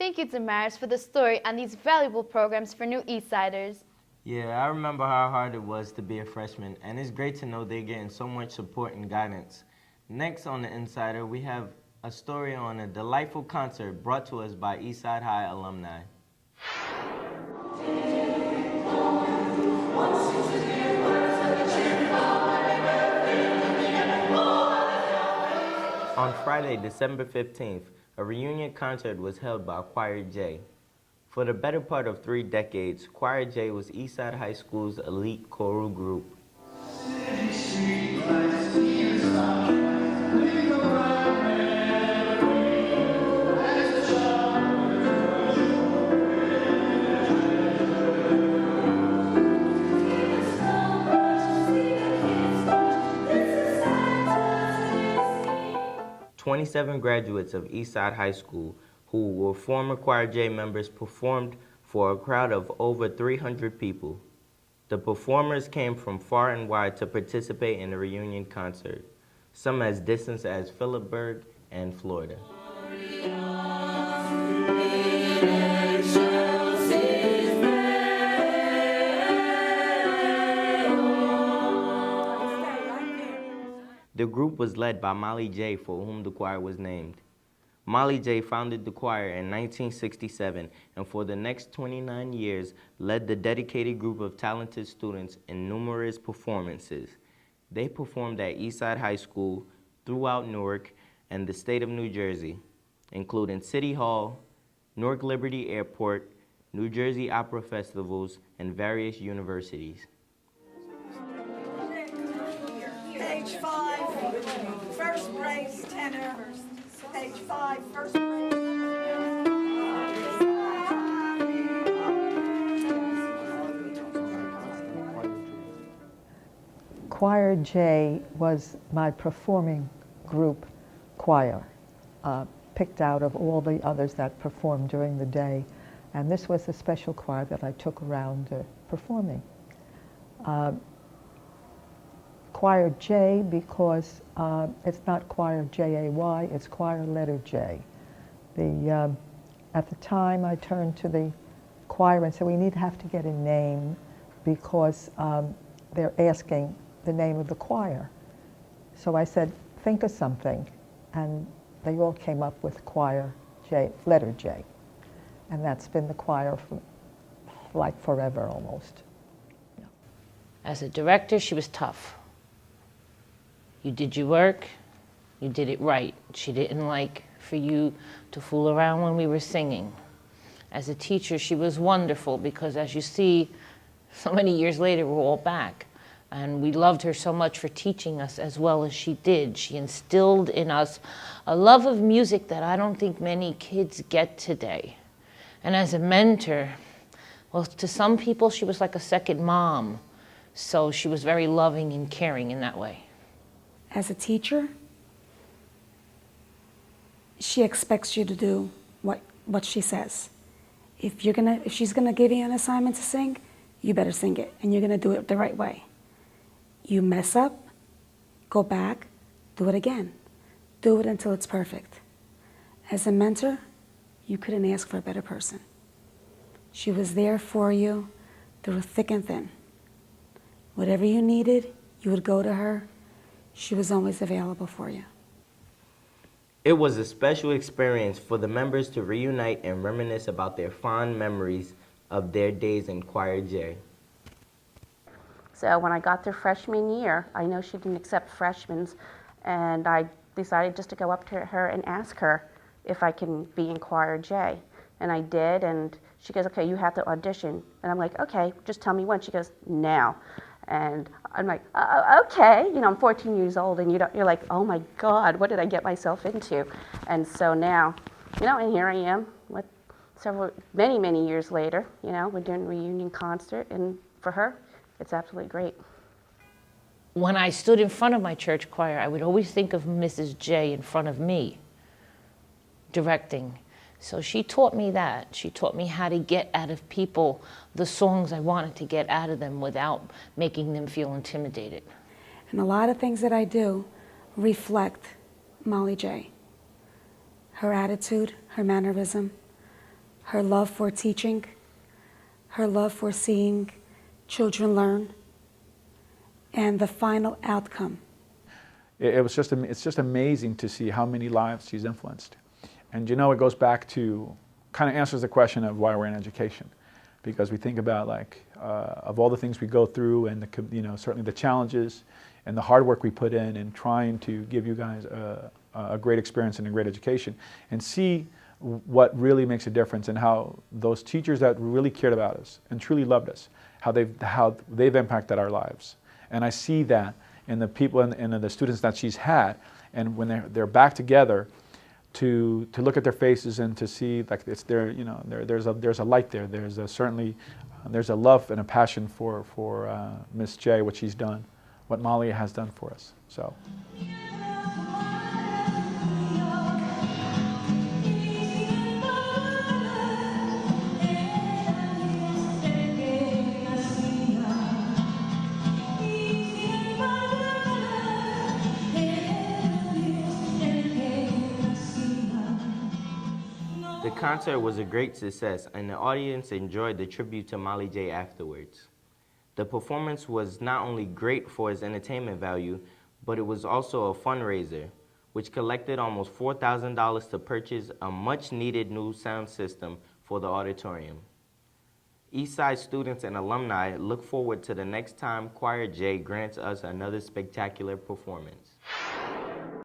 Thank you, Damaris, for the story and these valuable programs for new Eastsiders. Yeah, I remember how hard it was to be a freshman, and it's great to know they're getting so much support and guidance. Next on The Insider, we have a story on a delightful concert brought to us by Eastside High alumni. On Friday, December 15th, a reunion concert was held by Choir J. For the better part of 3 decades, Choir J was Eastside High School's elite choral group. 27 graduates of Eastside High School who were former Choir J members performed for a crowd of over 300 people. The performers came from far and wide to participate in the reunion concert, some as distant as Phillipsburg and Florida. The group was led by Molly J., for whom the choir was named. Molly J. founded the choir in 1967 and for the next 29 years led the dedicated group of talented students in numerous performances. They performed at Eastside High School, throughout Newark, and the state of New Jersey, including City Hall, Newark Liberty Airport, New Jersey Opera Festivals, and various universities. Page 5, first brace, tenor. Page 5, first brace. Choir J was my performing group choir, picked out of all the others that performed during the day. And this was a special choir that I took around performing. Choir J because it's not choir J-A-Y, it's choir letter J. At the time I turned to the choir and said, we have to get a name because they're asking the name of the choir. So I said, think of something. And they all came up with choir J, letter J. And that's been the choir for like forever almost. Yeah. As a director, she was tough. You did your work, you did it right. She didn't like for you to fool around when we were singing. As a teacher, she was wonderful because as you see, so many years later, we're all back. And we loved her so much for teaching us as well as she did. She instilled in us a love of music that I don't think many kids get today. And as a mentor, well, to some people, she was like a second mom. So she was very loving and caring in that way. As a teacher, she expects you to do what she says. If she's gonna give you an assignment to sing, you better sing it, and you're gonna do it the right way. You mess up, go back, do it again. Do it until it's perfect. As a mentor, you couldn't ask for a better person. She was there for you through thick and thin. Whatever you needed, you would go to her. She was always available for you. It was a special experience for the members to reunite and reminisce about their fond memories of their days in Choir J. So when I got there freshman year, I know she didn't accept freshmen, and I decided just to go up to her and ask her if I can be in Choir J. And I did, and she goes, okay, you have to audition. And I'm like, okay, just tell me when. She goes, now. And I'm like, okay, I'm 14 years old, and you're like, oh my God, what did I get myself into? And so now, and here I am, many, many years later, we're doing a reunion concert, and for her, it's absolutely great. When I stood in front of my church choir, I would always think of Mrs. J in front of me, directing. So she taught me that. She taught me how to get out of people the songs I wanted to get out of them without making them feel intimidated. And a lot of things that I do reflect Molly J. Her attitude, her mannerism, her love for teaching, her love for seeing children learn, and the final outcome. It's just amazing to see how many lives she's influenced. And you know, it goes back to, kind of answers the question of why we're in education. Because we think about of all the things we go through and certainly the challenges and the hard work we put in trying to give you guys a great experience and a great education, and see what really makes a difference, and how those teachers that really cared about us and truly loved us, how they've impacted our lives. And I see that in the people and the students that she's had, and when they're back together, to look at their faces and to see it's there, there's a light there. There's a love and a passion for Miss J, what she's done, what Molly has done for us. So. The concert was a great success, and the audience enjoyed the tribute to Molly J afterwards. The performance was not only great for its entertainment value, but it was also a fundraiser, which collected almost $4,000 to purchase a much-needed new sound system for the auditorium. Eastside students and alumni look forward to the next time Choir J grants us another spectacular performance.